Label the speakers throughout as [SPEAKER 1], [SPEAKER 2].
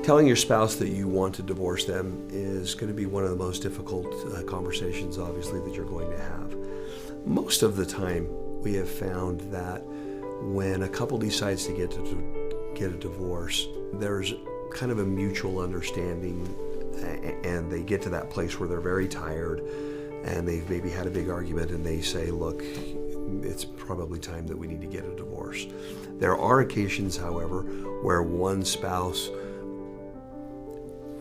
[SPEAKER 1] Telling your spouse that you want to divorce them is going to be one of the most difficult conversations, obviously, that you're going to have. Most of the time, we have found that when a couple decides to get a divorce, there's kind of a mutual understanding, and they get to that place where they're very tired and they've maybe had a big argument, and they say, look, it's probably time that we need to get a divorce. There are occasions, however, where one spouse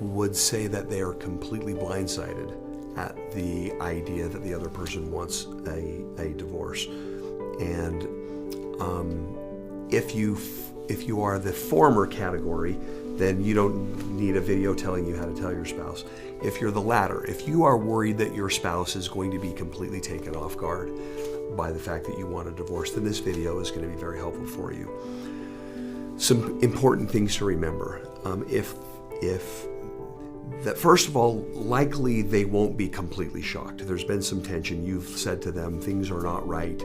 [SPEAKER 1] would say that they are completely blindsided at the idea that the other person wants a divorce. And if you are the former category, then you don't need a video telling you how to tell your spouse. If you're the latter, if you are worried that your spouse is going to be completely taken off guard by the fact that you want a divorce, then this video is going to be very helpful for you. Some important things to remember. That first of all, likely they won't be completely shocked. There's been some tension. You've said to them things are not right,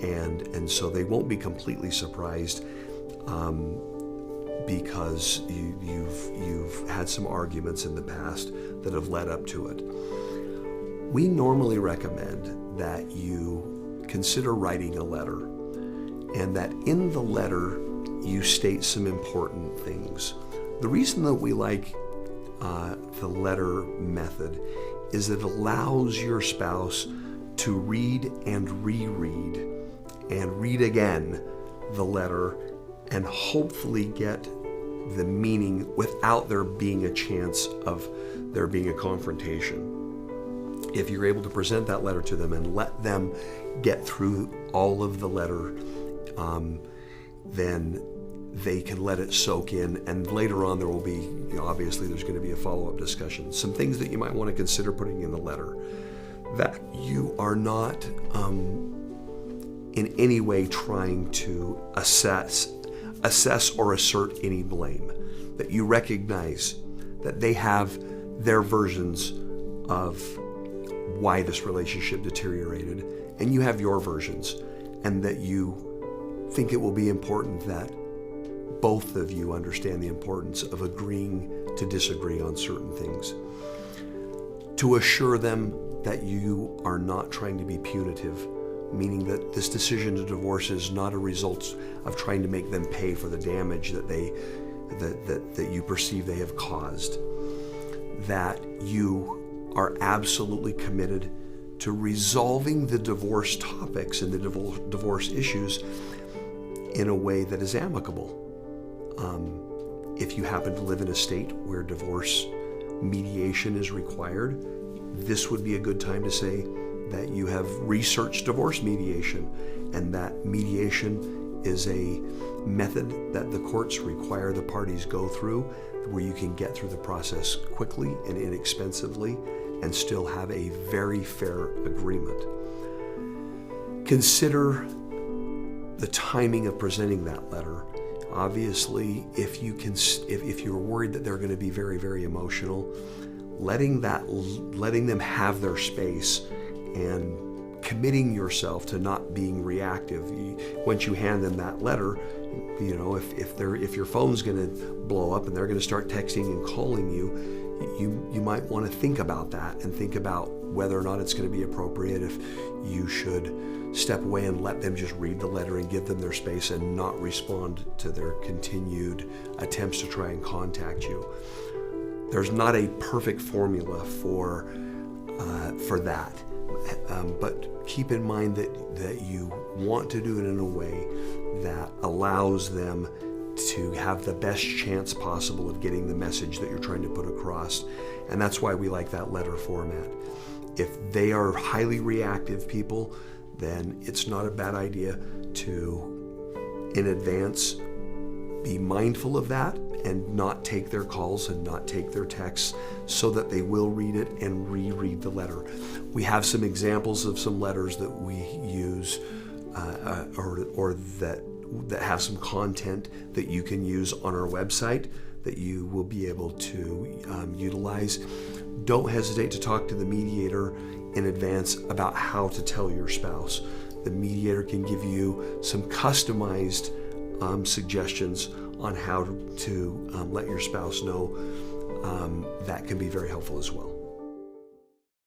[SPEAKER 1] and so they won't be completely surprised because you've had some arguments in the past that have led up to it. We normally recommend that you consider writing a letter, and that in the letter you state some important things. The reason that we like the letter method is it allows your spouse to read and reread and read again the letter and hopefully get the meaning without there being a chance of there being a confrontation. If you're able to present that letter to them and let them get through all of the letter, then they can let it soak in, and later on there will be, obviously there's going to be a follow-up discussion. Some things that you might want to consider putting in the letter: that you are not in any way trying to assess or assert any blame, that you recognize that they have their versions of why this relationship deteriorated, and you have your versions, and that you think it will be important that both of you understand the importance of agreeing to disagree on certain things. To assure them that you are not trying to be punitive, meaning that this decision to divorce is not a result of trying to make them pay for the damage that you perceive they have caused. That you are absolutely committed to resolving the divorce topics and the divorce issues in a way that is amicable. If you happen to live in a state where divorce mediation is required, this would be a good time to say that you have researched divorce mediation, and that mediation is a method that the courts require the parties go through, where you can get through the process quickly and inexpensively and still have a very fair agreement. Consider the timing of presenting that letter. Obviously, if you're worried that they're going to be very, very emotional, letting them have their space and committing yourself to not being reactive. Once you hand them that letter, if your phone's going to blow up and they're going to start texting and calling you might want to think about that and think about whether or not it's going to be appropriate, if you should step away and let them just read the letter and give them their space and not respond to their continued attempts to try and contact you. There's not a perfect formula for that, but keep in mind that you want to do it in a way that allows them to have the best chance possible of getting the message that you're trying to put across. And that's why we like that letter format. If they are highly reactive people, then it's not a bad idea to, in advance, be mindful of that and not take their calls and not take their texts, so that they will read it and reread the letter. We have some examples of some letters that we use or that have some content that you can use on our website that you will be able to utilize. Don't hesitate to talk to the mediator in advance about how to tell your spouse. The mediator can give you some customized suggestions on how to let your spouse know, that can be very helpful as well.